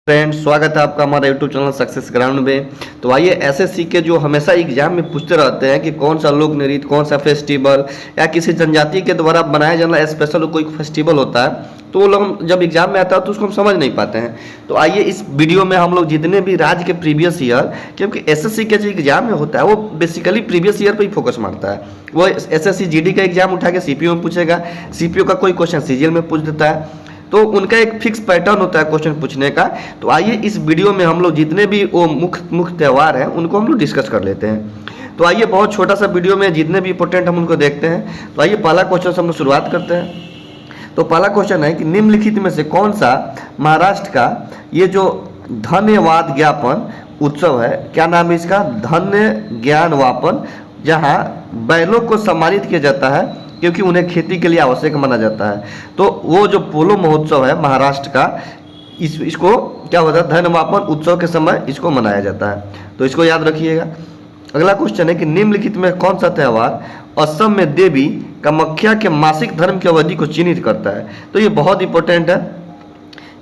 Friends, स्वागत है आपका हमारा यूट्यूब चैनल सक्सेस ग्राउंड में। तो आइए एसएससी के जो हमेशा एग्जाम में पूछते रहते हैं कि कौन सा लोक नृत्य, कौन सा फेस्टिवल या किसी जनजाति के द्वारा बनाया जाना स्पेशल कोई फेस्टिवल होता है, तो वो लोग जब एग्जाम में आता है तो उसको हम समझ नहीं पाते हैं। तो आइए इस वीडियो में हम लोग जितने भी राज्य के प्रीवियस ईयर, क्योंकि एसएससी के जो एग्जाम में होता है वो बेसिकली प्रीवियस ईयर पर ही फोकस मारता है। वो एसएससी जीडी का एग्जाम उठा के सीपीओ में पूछेगा, सीपीओ का कोई क्वेश्चन सीजीएल में पूछ देता है, तो उनका एक फिक्स पैटर्न होता है क्वेश्चन पूछने का। तो आइए इस वीडियो में हम लोग जितने भी वो मुख्य त्यौहार हैं उनको हम लोग डिस्कस कर लेते हैं। तो आइए बहुत छोटा सा वीडियो में जितने भी इंपॉर्टेंट हम उनको देखते हैं। तो आइए पहला क्वेश्चन से हम लोग शुरुआत करते हैं। तो पहला क्वेश्चन है कि निम्नलिखित में से कौन सा महाराष्ट्र का ये जो धन्यवाद ज्ञापन उत्सव है, क्या नाम है इसका? धन्य ज्ञान वापन, जहाँ बैलों को सम्मानित किया जाता है क्योंकि उन्हें खेती के लिए आवश्यक माना जाता है। तो वो जो पोलो महोत्सव है महाराष्ट्र का, इसको क्या होता है, धन्यवापन उत्सव के समय इसको मनाया जाता है। तो इसको याद रखिएगा। अगला क्वेश्चन है कि निम्नलिखित में कौन सा त्यौहार असम में देवी कामाख्या के मासिक धर्म की अवधि को चिन्हित करता है? तो ये बहुत इंपॉर्टेंट है।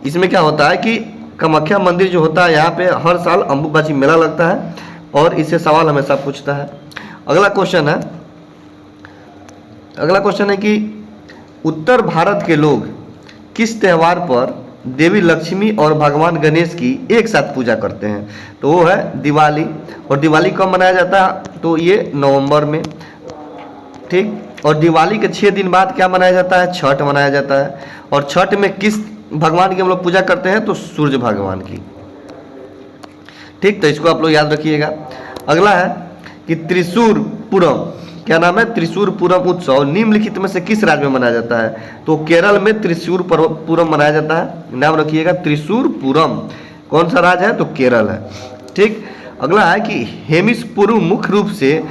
इसमें क्या होता है कि कामाख्या मंदिर जो होता है यहाँ पे हर साल अम्बुबाची मेला लगता है और इससे सवाल हमेशा पूछता है। अगला क्वेश्चन है कि उत्तर भारत के लोग किस त्यौहार पर देवी लक्ष्मी और भगवान गणेश की एक साथ पूजा करते हैं? तो वो है दिवाली। और दिवाली कब मनाया जाता है? तो ये नवंबर में, ठीक। और दिवाली के 6 दिन बाद क्या मनाया जाता है? छठ मनाया जाता है। और छठ में किस भगवान की हम लोग पूजा करते हैं? तो सूर्य भगवान की, ठीक। तो इसको आप लोग याद रखिएगा। अगला है कि त्रिशूर पूरम, क्या नाम है? त्रिशूर पूरम उत्सव निम्नलिखित में से किस राज्य में मनाया जाता है? तो केरल में त्रिशूर पूरम मनाया जाता है। नाम रखिएगा त्रिशूर पूरम। कौन सा राज्य है? तो केरल है, ठीक। अगला है कि हेमिस पूर्व मुख्य रूप से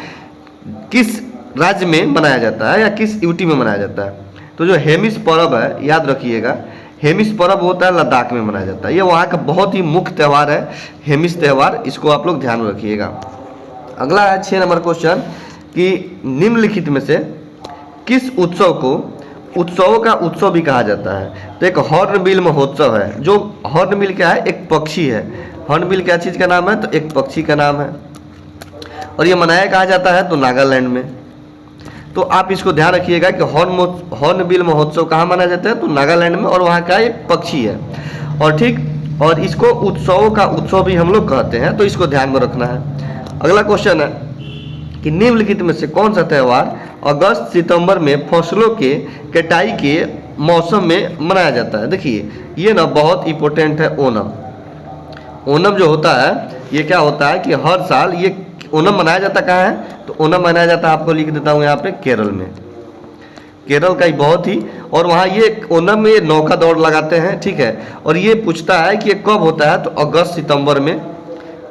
किस राज्य में मनाया जाता है या किस यूटी में मनाया जाता है? तो जो हेमिस पर्व है, याद रखिएगा, हेमिस पर्व होता है लद्दाख में मनाया जाता है। ये वहाँ का बहुत ही मुख्य त्यौहार है, हेमिस त्यौहार। इसको आप लोग ध्यान में रखिएगा। अगला है 6 नंबर क्वेश्चन कि निम्नलिखित में से किस उत्सव को उत्सवों का उत्सव भी कहा जाता है? तो एक हॉर्नबिल महोत्सव है। जो हॉर्नबिल क्या है? एक पक्षी है। हॉर्नबिल क्या चीज़ का नाम है? तो एक पक्षी का नाम है। और ये मनाया कहा जाता है तो नागालैंड में। तो आप इसको ध्यान रखिएगा कि हॉर्नबिल महोत्सव कहाँ मनाया जाता है? तो नागालैंड में, और वहाँ का एक पक्षी है। और ठीक, और इसको उत्सवों का उत्सव भी हम लोग कहते हैं, तो इसको ध्यान में रखना है। अगला क्वेश्चन है कि निम्नलिखित में से कौन सा त्यौहार अगस्त सितंबर में फसलों के कटाई के मौसम में मनाया जाता है? देखिए ये ना बहुत इंपॉर्टेंट है। ओणम, ओणम जो होता है ये क्या होता है कि हर साल ये ओणम मनाया जाता कहाँ है? तो ओणम मनाया जाता है, आपको लिख देता हूँ यहाँ पे, केरल में। केरल का ही बहुत ही, और वहाँ ये ओणम में नौका दौड़ लगाते हैं, ठीक है। और ये पूछता है कि ये कब होता है? तो अगस्त सितंबर में,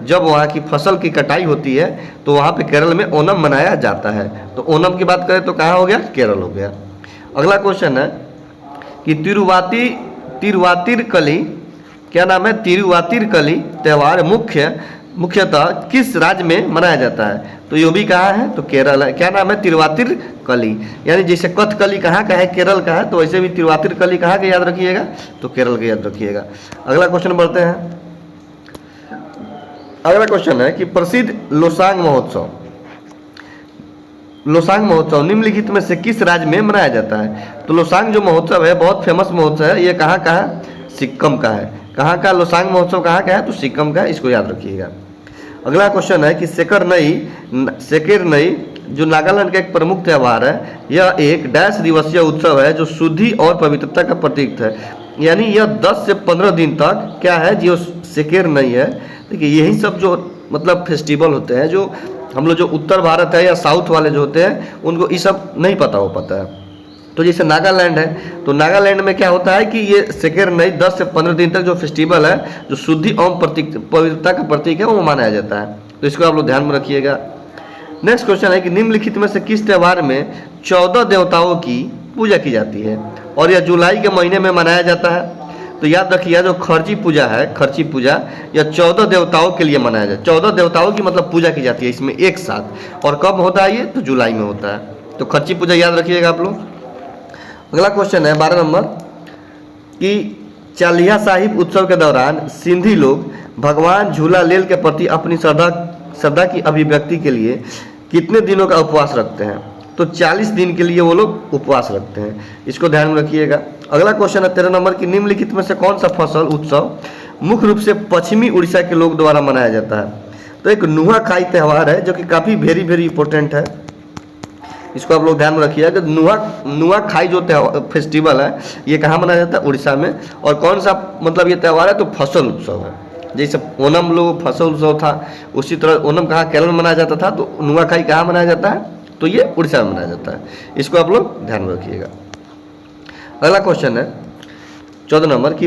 जब वहाँ की फसल की कटाई होती है तो वहाँ पे केरल में ओणम मनाया जाता है। तो ओणम की बात करें तो कहाँ हो गया? केरल हो गया। अगला क्वेश्चन है कि तिरुवातिरकली, क्या नाम है? तिरुवातिरकली त्यौहार मुख्यतः किस राज्य में मनाया जाता है? तो ये भी कहाँ है? तो केरल है। क्या नाम है? तिरुवातिरकली। यानी जैसे कथकली कहाँ का है? केरल का है। तो वैसे भी तिरुवातिरकली कहाँ का याद रखिएगा? तो केरल का याद रखिएगा। अगला क्वेश्चन बढ़ते हैं। अगला क्वेश्चन है कि प्रसिद्ध लोसांग महोत्सव निम्नलिखित में से किस राज्य में मनाया जाता है? तो लोसांग जो महोत्सव है बहुत फेमस महोत्सव है। ये कहाँ का है? सिक्किम का है। कहाँ का लोसांग महोत्सव कहाँ का है? तो सिक्किम का है। इसको याद रखिएगा। अगला क्वेश्चन है कि सेकेरनई जो नागालैंड का एक प्रमुख त्यौहार है, यह एक डैश दिवसीय उत्सव है जो शुद्धि और पवित्रता का प्रतीक है। यानी यह 10 से 15 दिन तक क्या है? जो सेकेरनई है। देखिए यही सब जो मतलब फेस्टिवल होते हैं, जो हम लोग जो उत्तर भारत है या साउथ वाले जो होते हैं उनको ये सब नहीं पता हो पाता है। तो जैसे नागालैंड है, तो नागालैंड में क्या होता है कि ये सेकेरनई 10 से 15 दिन तक जो फेस्टिवल है, जो शुद्धि एवं पवित्रता का प्रतीक है, वो मनाया जाता है। तो इसको आप लोग ध्यान में रखिएगा। नेक्स्ट क्वेश्चन है कि निम्नलिखित में से किस त्यौहार में 14 देवताओं की पूजा की जाती है और यह जुलाई के महीने में मनाया जाता है? तो याद रखिए जो खर्ची पूजा है, खर्ची पूजा यह 14 देवताओं के लिए मनाया जाता है। 14 देवताओं की मतलब पूजा की जाती है इसमें एक साथ। और कब होता है ये? तो जुलाई में होता है। तो खर्ची पूजा याद रखिएगा आप लोग। अगला क्वेश्चन है 12 नंबर कि चालिया साहिब उत्सव के दौरान सिंधी लोग भगवान झूलालेल के प्रति अपनी श्रद्धा की अभिव्यक्ति के लिए कितने दिनों का उपवास रखते हैं? तो 40 दिन के लिए वो लोग उपवास रखते हैं, इसको ध्यान में रखिएगा। अगला क्वेश्चन है 13 नंबर की, निम्नलिखित में से कौन सा फसल उत्सव मुख्य रूप से पश्चिमी उड़ीसा के लोग द्वारा मनाया जाता है? तो एक नुआखाई त्यौहार है जो कि काफ़ी वेरी इंपॉर्टेंट है, इसको आप लोग ध्यान में रखिएगा कि नुआखाई जो फेस्टिवल है ये कहाँ मनाया जाता है? उड़ीसा में। और कौन सा मतलब ये त्यौहार है? तो फसल उत्सव है। जैसे ओनम लोग फसल उत्सव था, उसी तरह ओनम कहाँ केरल में मनाया जाता था, तो नुआखाई कहाँ मनाया जाता है? तो ये उड़ीसा में मनाया जाता है, इसको आप लोग ध्यान में रखिएगा। अगला क्वेश्चन है 14 नंबर की,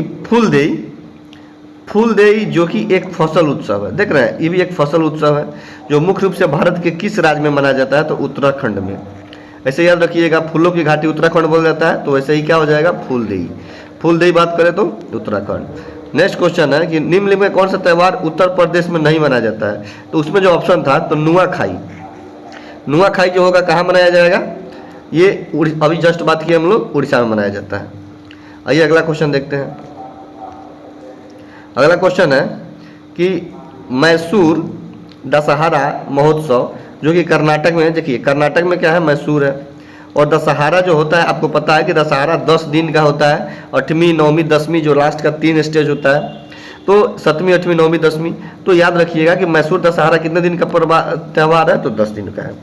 फूलदेई जो कि एक फसल उत्सव है, देख रहे हैं ये भी एक फसल उत्सव है जो मुख्य रूप से भारत के किस राज्य में मनाया जाता है? तो उत्तराखंड में। ऐसे याद रखिएगा, फूलों की घाटी उत्तराखंड बोला जाता है, तो वैसे ही क्या हो जाएगा? फूलदेई बात करें तो उत्तराखंड। नेक्स्ट क्वेश्चन है कि निम्नलिखित में कौन सा त्यौहार उत्तर प्रदेश में नहीं मनाया जाता है? तो उसमें जो ऑप्शन था तो नुआखाई जो होगा कहाँ मनाया जाएगा? ये अभी जस्ट बात की हम लोग, उड़ीसा में मनाया जाता है। आइए अगला क्वेश्चन देखते हैं। अगला क्वेश्चन है कि मैसूर दशहरा महोत्सव जो कि कर्नाटक में है, देखिए कर्नाटक में क्या है? मैसूर है। और दशहरा जो होता है आपको पता है कि दशहरा 10 दिन का होता है, 8वीं 9वीं 10वीं जो लास्ट का 3 स्टेज होता है, तो 7वीं 8वीं 9वीं 10वीं। तो याद रखिएगा कि मैसूर दशहरा कितने दिन का त्यौहार है? तो 10 दिन का है।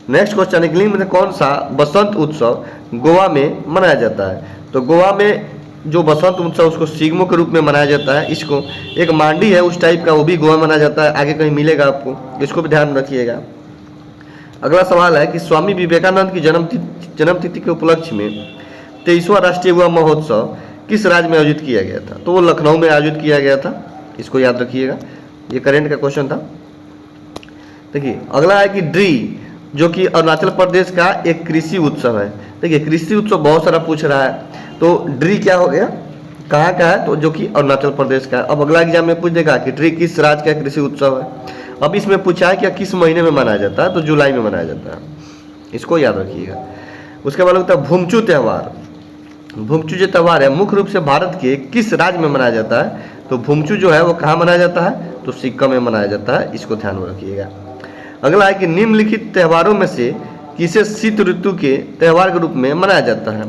नेक्स्ट क्वेश्चन है कि में कौन सा बसंत उत्सव गोवा में मनाया जाता है? तो गोवा में जो बसंत उत्सव उसको सिग्मो के रूप में मनाया जाता है, इसको एक मांडी है उस टाइप का, वो भी गोवा मनाया जाता है, आगे कहीं मिलेगा आपको, इसको भी ध्यान रखिएगा। अगला सवाल है कि स्वामी विवेकानंद की जन्मतिथि के उपलक्ष्य में 23वां राष्ट्रीय युवा महोत्सव किस राज्य में आयोजित किया गया था? तो वो लखनऊ में आयोजित किया गया था, इसको याद रखिएगा, ये करेंट का क्वेश्चन था। देखिए अगला है कि ड्री जो कि अरुणाचल प्रदेश का एक कृषि उत्सव है। देखिए कृषि उत्सव बहुत सारा पूछ रहा है, तो ड्री क्या हो गया? कहाँ का है? तो जो कि अरुणाचल प्रदेश का है। अब अगला एग्जाम में पूछ देगा कि ड्री किस राज्य का कृषि उत्सव है। अब इसमें पूछा है कि किस महीने में मनाया जाता है? तो जुलाई में मनाया जाता है, इसको याद रखिएगा। उसके बाद होता है भुमचू त्यौहार। भुमचू जो त्यौहार है मुख्य रूप से भारत के किस राज्य में मनाया जाता है? तो भुमचू जो है वो कहाँ मनाया जाता है? तो सिक्किम में मनाया जाता है, इसको ध्यान में रखिएगा। अगला है कि निम्नलिखित त्योहारों में से किसे शीत ऋतु के त्यौहार के रूप में मनाया जाता है?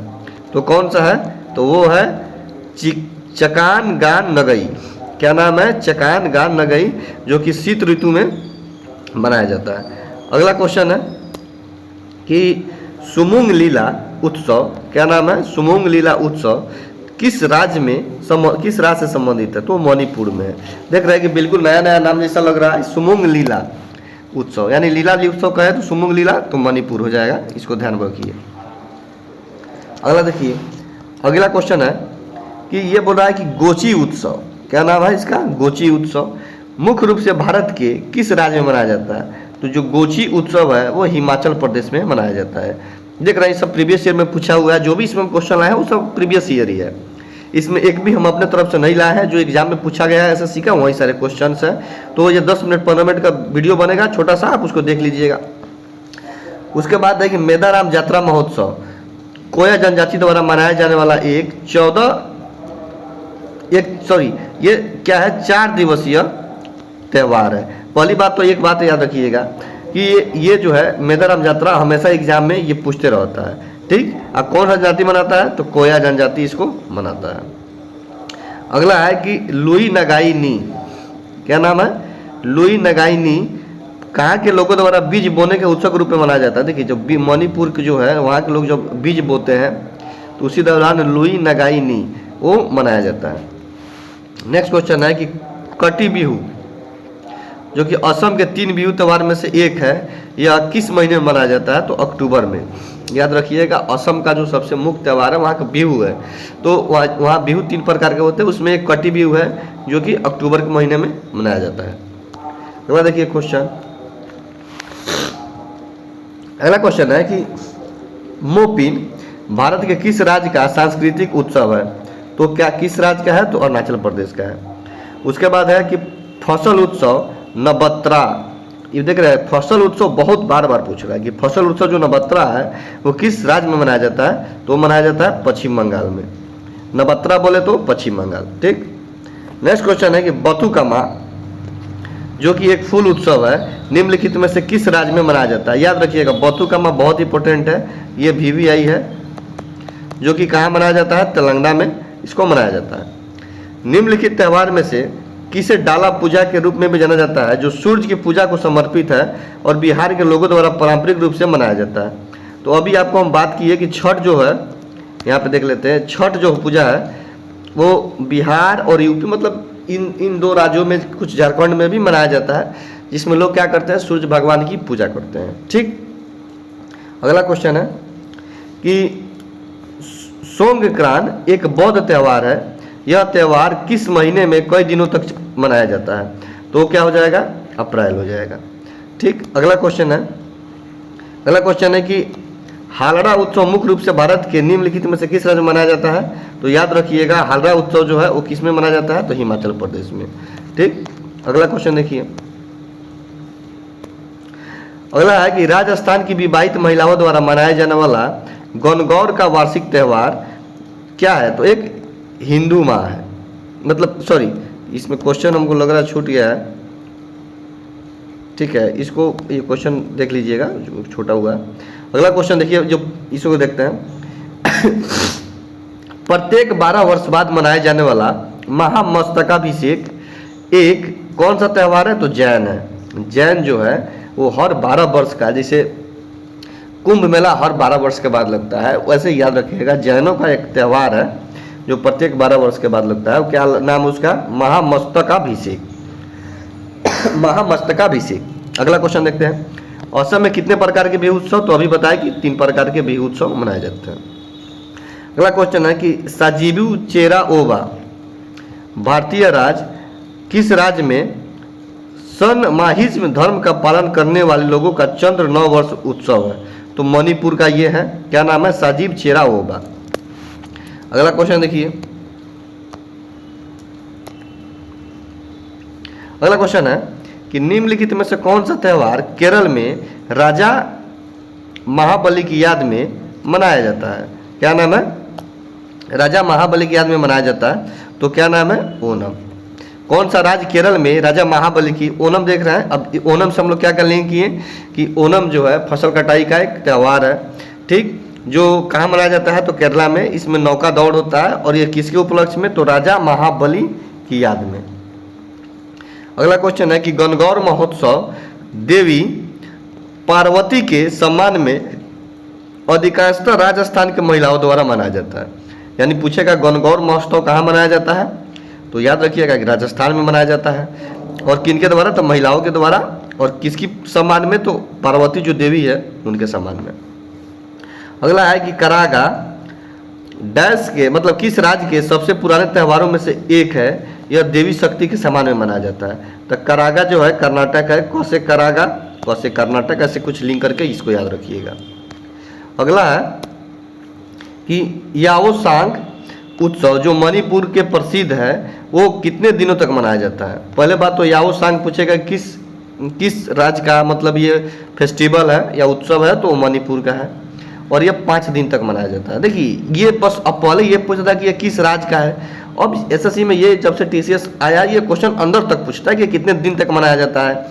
तो कौन सा है? तो वो है चकान गान नगई। क्या नाम है? चकान गान नगई, जो कि शीत ऋतु में मनाया जाता है। अगला क्वेश्चन है कि सुमुंग लीला उत्सव, क्या नाम है? सुमुंग लीला उत्सव किस राज्य से संबंधित है? तो मणिपुर में है। देख रहे हैं कि बिल्कुल नया नया नाम जैसा लग रहा है, सुमुंग लीला उत्सव, यानी लीला उत्सव कहे तो सुमुंग लीला तो मणिपुर हो जाएगा, इसको ध्यान रखिए। अगला देखिए, अगला क्वेश्चन है कि ये बोल रहा है कि गोची उत्सव, क्या नाम है इसका? गोची उत्सव मुख्य रूप से भारत के किस राज्य में मनाया जाता है? तो जो गोची उत्सव है वो हिमाचल प्रदेश में मनाया जाता है। देख रहे हैं सब प्रीवियस ईयर में पूछा हुआ है, जो भी इसमें क्वेश्चन आया है वो सब प्रीवियस ईयर ही है, इसमें एक भी हम अपने तरफ से नहीं लाए हैं, जो एग्जाम में पूछा गया है ऐसा सीखा वही सारे क्वेश्चन हैं। तो ये 10 मिनट 15 मिनट का वीडियो बनेगा छोटा सा, आप उसको देख लीजिएगा। उसके बाद देखिए मेदाराम यात्रा महोत्सव कोया जनजाति द्वारा मनाया जाने वाला ये क्या है? 4 दिवसीय त्यौहार है। पहली बात तो एक बात याद रखिएगा कि ये जो है मेदाराम यात्रा हमेशा एग्जाम में ये पूछते रहता है, ठीक। अब कौन सा जाति मनाता है? तो कोया जनजाति इसको मनाता है। अगला है कि लुई नगाई नी, क्या नाम है? लुई नगाई नी कहाँ के लोगों द्वारा बीज बोने के उत्सव के रूप में मनाया जाता है। देखिए जो मणिपुर के जो है वहाँ के लोग जब बीज बोते हैं तो उसी दौरान लुई नगाई नी वो मनाया जाता है। नेक्स्ट क्वेश्चन है कि कटी बिहू जो कि असम के 3 बिहू त्यौहार में से एक है, यह किस महीने में मनाया जाता है? तो अक्टूबर में। याद रखिएगा असम का जो सबसे मुख्य त्यौहार है वहाँ का बिहू है, तो वहाँ बिहू 3 प्रकार के होते हैं, उसमें एक कटी बिहू है जो कि अक्टूबर के महीने में मनाया जाता है। तो देखिए क्वेश्चन, अगला क्वेश्चन है कि मोपिन भारत के किस राज्य का सांस्कृतिक उत्सव है? तो क्या किस राज्य का है? तो अरुणाचल प्रदेश का है। उसके बाद है कि फसल उत्सव नबत्रा, ये देख रहे हैं फसल उत्सव बहुत बार पूछ रहा है कि फसल उत्सव जो नबत्रा है वो किस राज्य में मनाया जाता है? तो मनाया जाता है पश्चिम बंगाल में। नवरात्रा बोले तो पश्चिम बंगाल। ठीक, नेक्स्ट क्वेश्चन है कि बथुकम्मा जो कि एक फूल उत्सव है निम्नलिखित में से किस राज्य में मनाया जाता है। याद रखिएगा बथुकम्मा बहुत इंपॉर्टेंट है, ये VVI है जो कि कहाँ मनाया जाता है, तेलंगाना में इसको मनाया जाता है। निम्नलिखित त्यौहार में से किसे डाला पूजा के रूप में भी जाना जाता है, जो सूर्य की पूजा को समर्पित है और बिहार के लोगों द्वारा पारंपरिक रूप से मनाया जाता है। तो अभी आपको हम बात की है कि छठ जो है, यहाँ पे देख लेते हैं, छठ जो पूजा है वो बिहार और यूपी मतलब इन दो राज्यों में, कुछ झारखंड में भी मनाया जाता है, जिसमें लोग क्या करते हैं, सूर्य भगवान की पूजा करते हैं। ठीक, अगला क्वेश्चन है कि सोंगक्रान एक बौद्ध त्यौहार है, यह त्यौहार किस महीने में कई दिनों तक मनाया जाता है। तो क्या हो जाएगा, अप्रैल हो जाएगा। ठीक, अगला क्वेश्चन है कि हालड़ा उत्सव मुख्य रूप से भारत के निम्नलिखित में से किस राज्य में मनाया जाता है। तो याद रखिएगा हालड़ा उत्सव जो है वो किस में मनाया जाता है, तो हिमाचल प्रदेश में। ठीक, अगला क्वेश्चन देखिए, अगला है कि राजस्थान की विवाहित महिलाओं द्वारा मनाया जाने वाला गणगौर का वार्षिक त्यौहार क्या है। तो एक हिंदू माह है, मतलब सॉरी इसमें क्वेश्चन हमको लग रहा है छूट गया है। ठीक है, इसको ये क्वेश्चन देख लीजिएगा जो छोटा हुआ है। अगला क्वेश्चन देखिए, जो इसको देखते हैं प्रत्येक 12 वर्ष बाद मनाए जाने वाला महामस्तकाभिषेक एक कौन सा त्यौहार है। तो जैन है। जैन जो है वो हर 12 वर्ष का, जैसे कुंभ मेला हर 12 वर्ष के बाद लगता है, वैसे याद रखिएगा जैनों का एक त्यौहार है जो प्रत्येक 12 वर्ष के बाद लगता है। क्या नाम उसका, महामस्तकाभिषेक। महामस्तकाभिषेक। अगला क्वेश्चन देखते हैं, असम में कितने प्रकार के बिहू उत्सव। तो अभी बताया कि 3 प्रकार के बिहू उत्सव मनाए जाते हैं। अगला क्वेश्चन है कि साजिबू चेरा ओबा भारतीय राज्य किस राज्य में सनमाहिज्म धर्म का पालन करने वाले लोगों का चंद्र 9 वर्ष उत्सव है। तो मणिपुर का ये है, क्या नाम है, साजिब चेरा ओबा। अगला क्वेश्चन देखिए, अगला क्वेश्चन है कि निम्नलिखित में से कौन सा त्यौहार केरल में राजा महाबली की याद में मनाया जाता है। क्या नाम है, राजा महाबली की याद में मनाया जाता है। तो क्या नाम है, ओणम। कौन सा राज्य केरल में राजा महाबली की, ओणम देख रहे हैं। अब ओणम से हम लोग क्या कर लिंक किए कि ओणम जो है फसल कटाई का एक त्यौहार है। ठीक, जो कहाँ मनाया जाता है, तो केरला में। इसमें नौका दौड़ होता है और ये किसके उपलक्ष्य में, तो राजा महाबली की याद में। अगला क्वेश्चन है कि गणगौर महोत्सव देवी पार्वती के सम्मान में अधिकांशतः राजस्थान के महिलाओं द्वारा मनाया जाता है। यानी पूछेगा गणगौर महोत्सव कहाँ मनाया जाता है, तो याद रखिएगा कि राजस्थान में मनाया जाता है। और किनके द्वारा, तो महिलाओं के द्वारा। और किसकी सम्मान में, तो पार्वती जो देवी है उनके सम्मान में। अगला है कि करागा डैश के मतलब किस राज्य के सबसे पुराने त्योहारों में से एक है, यह देवी शक्ति के सम्मान में मनाया जाता है। तो करागा जो है कर्नाटक है, कौसे करागा, कौसे कर्नाटक, ऐसे कुछ लिंक करके इसको याद रखिएगा। अगला है कि याओसांग उत्सव जो मणिपुर के प्रसिद्ध है वो कितने दिनों तक मनाया जाता है। पहले बात तो याओसांग पूछेगा किस राज्य का मतलब ये फेस्टिवल है या उत्सव है, तो मणिपुर का है और ये 5 दिन तक मनाया जाता है। देखिए ये बस, अब पहले ये पूछता था कि ये किस राज्य का है, अब एसएससी में ये जब से TCS आया ये क्वेश्चन अंदर तक पूछता है कि कितने दिन तक मनाया जाता है,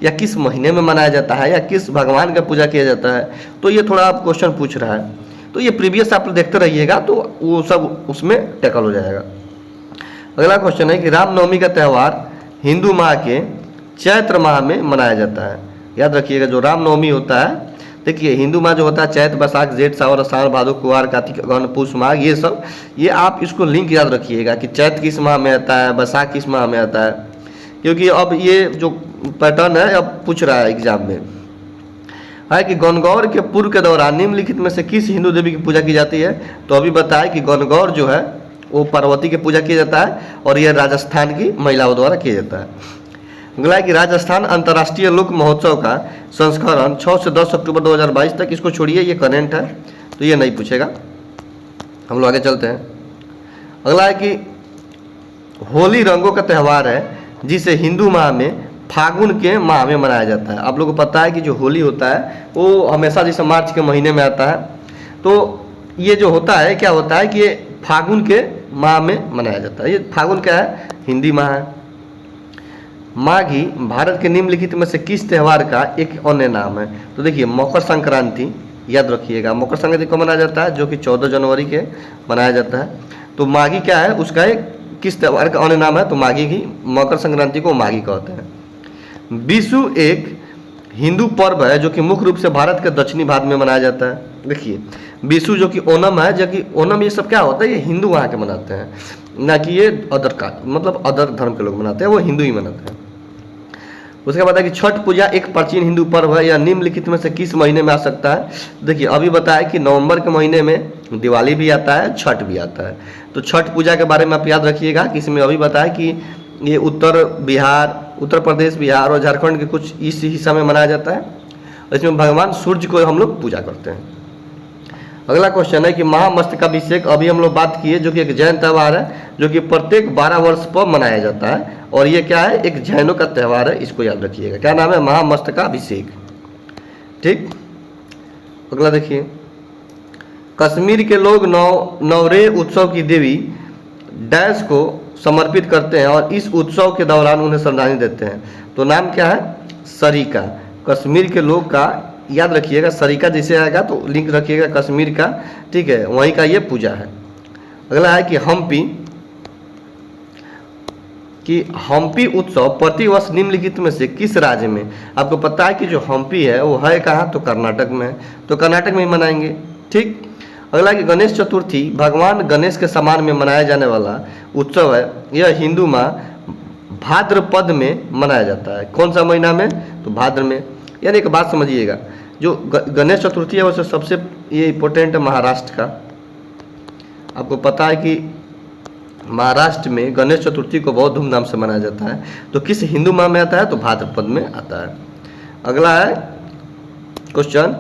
या किस महीने में मनाया जाता है, या किस भगवान का पूजा किया जाता है। तो ये थोड़ा आप क्वेश्चन पूछ रहा है, तो ये प्रीवियस आप देखते रहिएगा तो वो सब उसमें टैकल हो जाएगा। अगला क्वेश्चन है कि रामनवमी का त्यौहार हिंदू माह के चैत्र माह में मनाया जाता है। याद रखिएगा जो रामनवमी होता है, देखिए हिंदू माह जो होता है चैत बैसाख जेठ सावन आषाढ़ भादो कुआर कार्तिक अगहन पुष माघ, ये सब ये आप इसको लिंक याद रखिएगा कि चैत किस माह में आता है, बैसाख किस माह में आता है, क्योंकि अब ये जो पैटर्न है अब पूछ रहा है एग्जाम में है कि गणगौर के पूर्व के दौरान निम्नलिखित में से किस हिंदू देवी की पूजा की जाती है। तो अभी बताया कि गणगौर जो है वो पार्वती की पूजा किया जाता है और यह राजस्थान की महिलाओं द्वारा किया जाता है। अगला है कि राजस्थान अंतर्राष्ट्रीय लोक महोत्सव का संस्करण 6 से 10 अक्टूबर 2022 तक, इसको छोड़िए ये करेंट है तो ये नहीं पूछेगा, हम लोग आगे चलते हैं। अगला है कि होली रंगों का त्यौहार है जिसे हिंदू माह में फागुन के माह में मनाया जाता है। आप लोगों को पता है कि जो होली होता है वो हमेशा जैसे मार्च के महीने में आता है, तो ये जो होता है क्या होता है कि ये फागुन के माह में मनाया जाता है। ये फागुन क्या है? हिंदी माह है। माघी भारत के निम्नलिखित में से किस त्यौहार का एक अन्य नाम है? तो देखिए मकर संक्रांति, याद रखिएगा मकर संक्रांति को मनाया जाता है, जो कि 14 जनवरी के मनाया जाता है। तो माघी क्या है? उसका एक किस त्यौहार का अन्य नाम है? तो माघी की, मकर संक्रांति को माघी कहते हैं। विषु एक हिंदू पर्व है जो कि मुख्य रूप से भारत के दक्षिणी भाग में मनाया जाता है। देखिए विषु जो कि ओणम है, जो कि ओणम ये सब क्या होता है? ये हिंदू वहाँ के मनाते हैं, ना कि ये अदर का, मतलब अदर धर्म के लोग मनाते हैं, वो हिंदू ही मनाते हैं। उसके बाद है कि छठ पूजा एक प्राचीन हिंदू पर्व है, यह निम्नलिखित में से किस महीने में आ सकता है? देखिए अभी बताया कि नवंबर के महीने में दिवाली भी आता है, छठ भी आता है। तो छठ पूजा के बारे में आप याद रखिएगा कि इसमें अभी बताया कि ये उत्तर प्रदेश, बिहार और झारखंड के कुछ इस हिस्सा में मनाया जाता है, और इसमें भगवान सूर्य को हम लोग पूजा करते हैं। अगला क्वेश्चन है कि महामस्तकाभिषेक, अभी हम लोग बात किए, जो कि एक जैन त्यौहार है जो कि प्रत्येक 12 वर्ष पर मनाया जाता है, और ये क्या है? एक जैनों का त्यौहार है, इसको याद रखिएगा। क्या नाम है? महामस्तकाभिषेक। ठीक। अगला देखिए, कश्मीर के लोग नवरेह उत्सव की देवी डैश को समर्पित करते हैं और इस उत्सव के दौरान उन्हें श्रद्धांजलि देते हैं। तो नाम क्या है? सरिका। कश्मीर के लोग का याद रखिएगा, सरिका जैसे आएगा तो लिंक रखिएगा कश्मीर का, ठीक है, वहीं का ये पूजा है। अगला है कि हम्पी उत्सव प्रतिवर्ष निम्नलिखित में से किस राज्य में? आपको पता है कि जो हम्पी है वो है कहाँ? तो कर्नाटक में है, तो कर्नाटक में ही मनाएंगे। ठीक। अगला कि गणेश चतुर्थी भगवान गणेश के सम्मान में मनाया जाने वाला उत्सव है, यह हिंदू माह भाद्रपद में मनाया जाता है। कौन सा महीना में? तो भाद्र में। यानी एक बात समझिएगा, जो गणेश चतुर्थी है वैसे सबसे ये इम्पोर्टेंट है महाराष्ट्र का। आपको पता है कि महाराष्ट्र में गणेश चतुर्थी को बहुत धूमधाम से मनाया जाता है। तो किस हिंदू माह में आता है? तो भाद्रपद में आता है। अगला है क्वेश्चन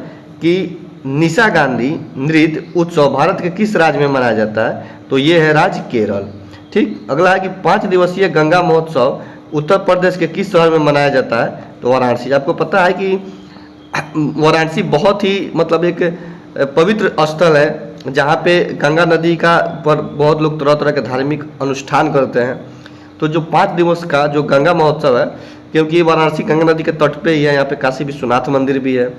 कि निशा गांधी नृत्य उत्सव भारत के किस राज्य में मनाया जाता है? तो ये है राज्य केरल। ठीक। अगला है कि 5 दिवसीय गंगा महोत्सव उत्तर प्रदेश के किस शहर में मनाया जाता है? तो वाराणसी। आपको पता है कि वाराणसी बहुत ही मतलब एक पवित्र स्थल है, जहाँ पे गंगा नदी का पर बहुत लोग तरह तरह के धार्मिक अनुष्ठान करते हैं। तो जो 5 दिवस का जो गंगा महोत्सव है, क्योंकि वाराणसी गंगा नदी के तट पे ही है, यहाँ पे काशी विश्वनाथ मंदिर भी है,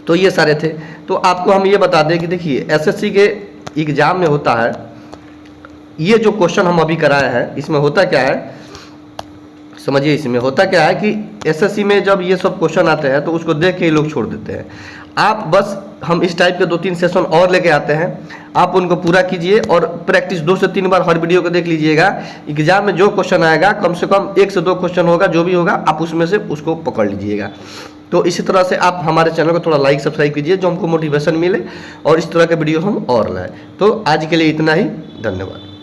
तो ये सारे थे। तो आपको हम ये बता दें कि देखिए एसएससी के एग्जाम में होता है, ये जो क्वेश्चन हम अभी कराए हैं इसमें होता क्या है समझिए। इसमें होता क्या है कि एसएससी में जब ये सब क्वेश्चन आते हैं तो उसको देख के ही लोग छोड़ देते हैं। आप बस हम इस टाइप के 2-3 सेशन और लेके आते हैं, आप उनको पूरा कीजिए और प्रैक्टिस 2 से 3 बार हर वीडियो को देख लीजिएगा। एग्जाम में जो क्वेश्चन आएगा कम से कम 1 से 2 क्वेश्चन होगा, जो भी होगा आप उसमें से उसको पकड़ लीजिएगा। तो इसी तरह से आप हमारे चैनल को थोड़ा लाइक सब्सक्राइब कीजिए, जो हमको मोटिवेशन मिले और इस तरह के वीडियो हम और लाएँ। तो आज के लिए इतना ही, धन्यवाद।